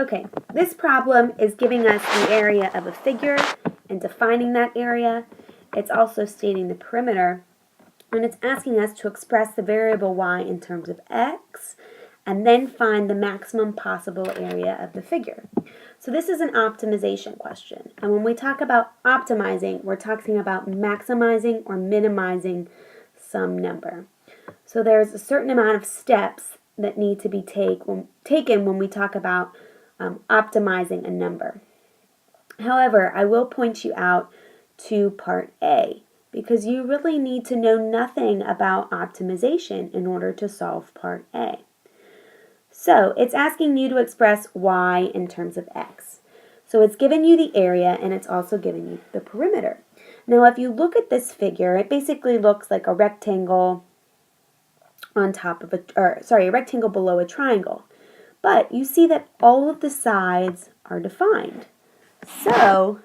Okay, this problem is giving us the area of a figure and defining that area. It's also stating the perimeter, and it's asking us to express the variable y in terms of x, and then find the maximum possible area of the figure. So this is an optimization question, and when we talk about optimizing, we're talking about maximizing or minimizing some number. So there's a certain amount of steps that need to be taken when we talk about optimizing a number. However, I will point you out to part A, because you really need to know nothing about optimization in order to solve part A. So it's asking you to express y in terms of x. So it's given you the area and it's also given you the perimeter. Now if you look at this figure, it basically looks like a rectangle on top of a rectangle below a triangle. But you see that all of the sides are defined. So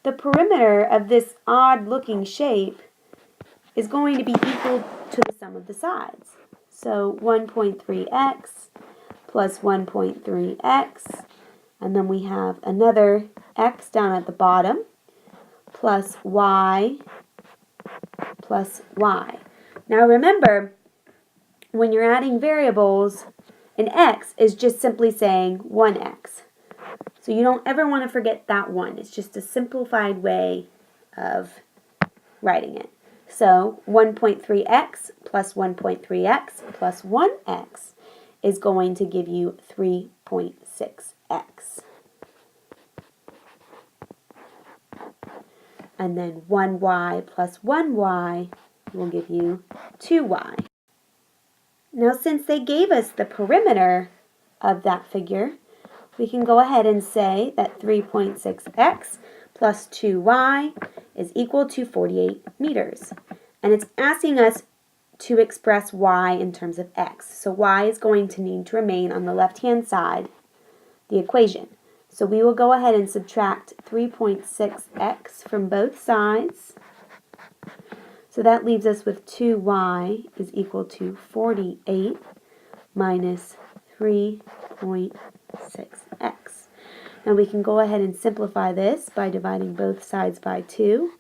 the perimeter of this odd looking shape is going to be equal to the sum of the sides. So 1.3x plus 1.3x, and then we have another x down at the bottom, plus y plus y. Now remember, when you're adding variables, an x is just simply saying 1x. So you don't ever want to forget that one. It's just a simplified way of writing it. So 1.3x plus 1.3x plus 1x is going to give you 3.6x. And then 1y plus 1y will give you 2y. Now since they gave us the perimeter of that figure, we can go ahead and say that 3.6x plus 2y is equal to 48 meters. And it's asking us to express y in terms of x. So y is going to need to remain on the left-hand side, the equation. So we will go ahead and subtract 3.6x from both sides. So that leaves us with 2y is equal to 48 minus 3.6x. Now we can go ahead and simplify this by dividing both sides by 2,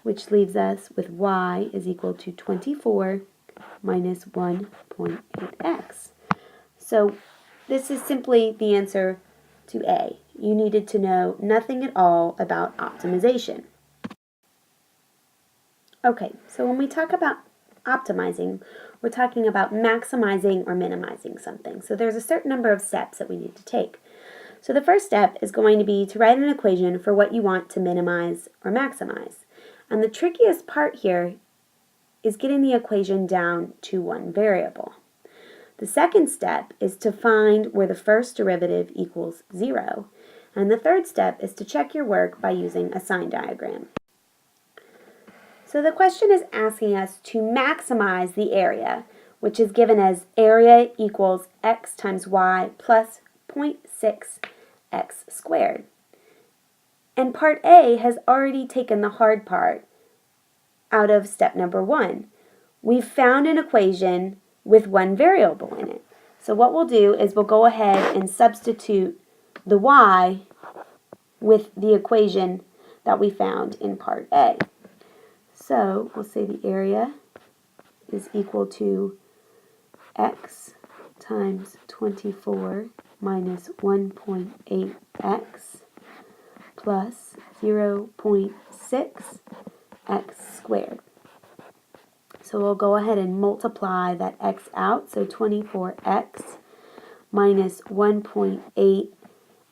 which leaves us with y is equal to 24 minus 1.8x. So this is simply the answer to A. You needed to know nothing at all about optimization. Okay, so when we talk about optimizing, we're talking about maximizing or minimizing something. So there's a certain number of steps that we need to take. So the first step is going to be to write an equation for what you want to minimize or maximize. And the trickiest part here is getting the equation down to one variable. The second step is to find where the first derivative equals 0. And the third step is to check your work by using a sign diagram. So the question is asking us to maximize the area, which is given as area equals x times y plus 0.6x squared. And part A has already taken the hard part out of step number 1. We've found an equation with one variable in it. So what we'll do is we'll go ahead and substitute the y with the equation that we found in part A. So we'll say the area is equal to x times 24 minus 1.8x plus 0.6x squared. So we'll go ahead and multiply that x out, so 24x minus 1.8,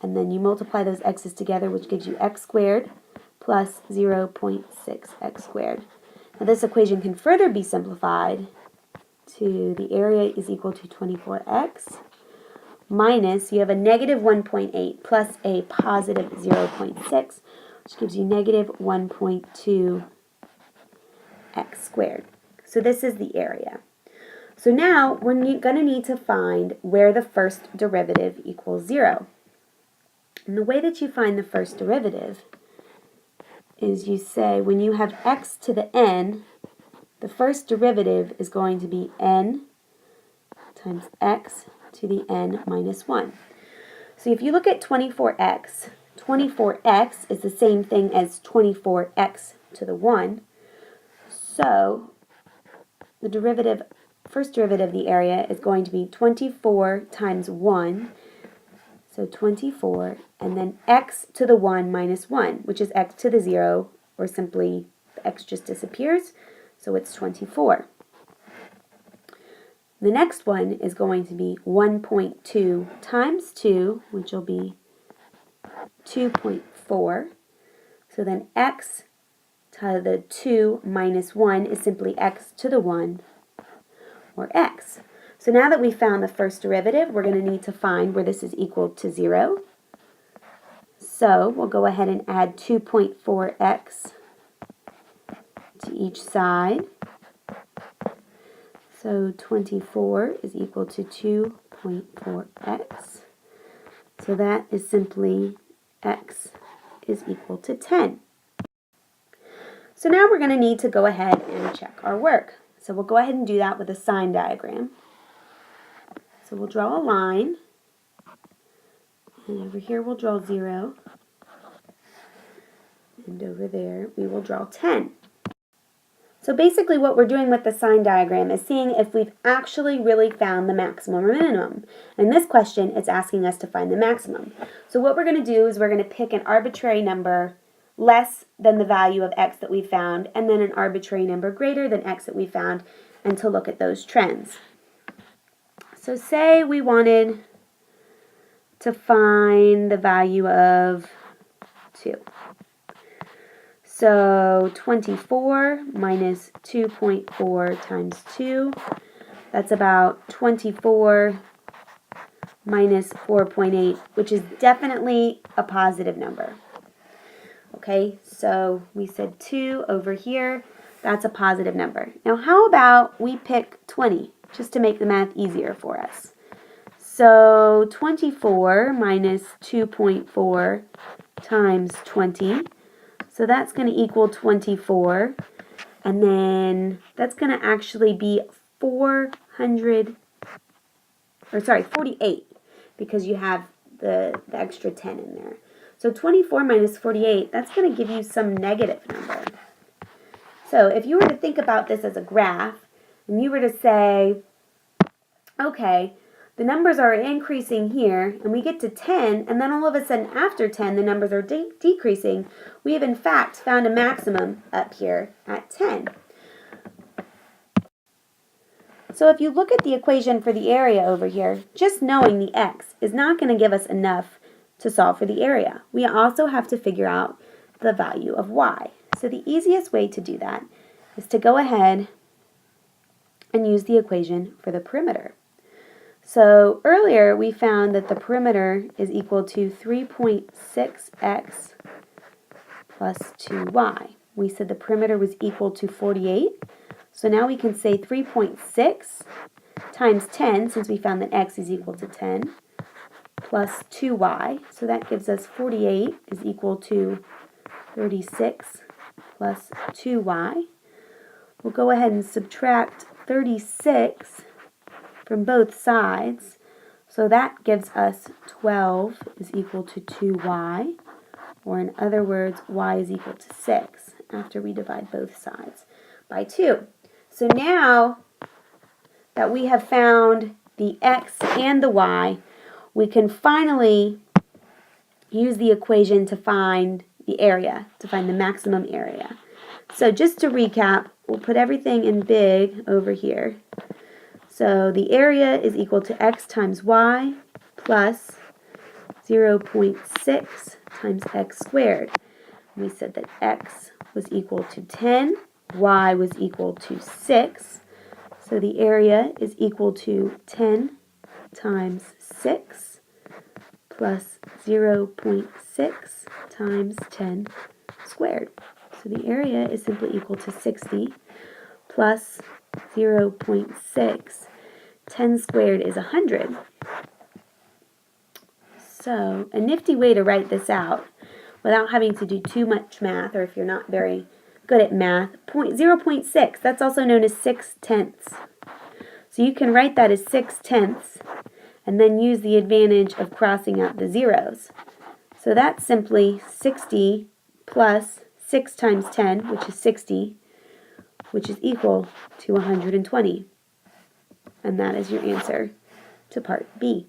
and then you multiply those x's together, which gives you x squared plus 0.6x squared. Now this equation can further be simplified to the area is equal to 24x minus, you have a negative 1.8 plus a positive 0.6, which gives you negative 1.2x squared. So this is the area. So now we're going to need to find where the first derivative equals 0. And the way that you find the first derivative is you say when you have x to the n, the first derivative is going to be n times x to the n minus 1. So if you look at 24x, 24x is the same thing as 24x to the 1. So the first derivative of the area is going to be 24 times 1, so 24, and then x to the 1 minus 1, which is x to the 0, or simply x just disappears, so it's 24. The next one is going to be 1.2 times 2, which will be 2.4. So then x to the 2 minus 1 is simply x to the 1, or x. So now that we found the first derivative, we're going to need to find where this is equal to 0. So we'll go ahead and add 2.4x to each side. So 24 is equal to 2.4x. So that is simply x is equal to 10. So now we're going to need to go ahead and check our work. So we'll go ahead and do that with a sign diagram. So we'll draw a line, and over here we'll draw 0, and over there we will draw 10. So basically what we're doing with the sign diagram is seeing if we've actually really found the maximum or minimum. In this question, it's asking us to find the maximum. So what we're going to do is we're going to pick an arbitrary number less than the value of x that we found, and then an arbitrary number greater than x that we found, and to look at those trends. So say we wanted to find the value of 2. So 24 minus 2.4 times 2, that's about 24 minus 4.8, which is definitely a positive number. Okay, so we said 2 over here, that's a positive number. Now how about we pick 20, just to make the math easier for us. So 24 minus 2.4 times 20, so that's going to equal 24, and then that's going to actually be 48, because you have the extra 10 in there. So 24 minus 48, that's going to give you some negative number. So if you were to think about this as a graph, and you were to say, okay, the numbers are increasing here, and we get to 10, and then all of a sudden after 10, the numbers are decreasing, we have in fact found a maximum up here at 10. So if you look at the equation for the area over here, just knowing the x is not going to give us enough to solve for the area. We also have to figure out the value of y. So the easiest way to do that is to go ahead and use the equation for the perimeter. So earlier we found that the perimeter is equal to 3.6x plus 2y. We said the perimeter was equal to 48. So now we can say 3.6 times 10, since we found that x is equal to 10, plus 2y. So that gives us 48 is equal to 36 plus 2y. We'll go ahead and subtract 36 from both sides. So that gives us 12 is equal to 2y, or in other words, y is equal to 6 after we divide both sides by 2. So now that we have found the x and the y, we can finally use the equation to find the area, to find the maximum area. So just to recap, we'll put everything in big over here. So the area is equal to x times y plus 0.6 times x squared. We said that x was equal to 10, y was equal to 6. So the area is equal to 10 times 6 plus 0.6 times 10 squared. So the area is simply equal to 60 plus 0.6. 10 squared is 100. So a nifty way to write this out without having to do too much math, or if you're not very good at math, 0.6, that's also known as 6/10. So you can write that as 6/10, and then use the advantage of crossing out the zeros. So that's simply 60 plus 6 times 10, which is 60, which is equal to 120. And that is your answer to part B.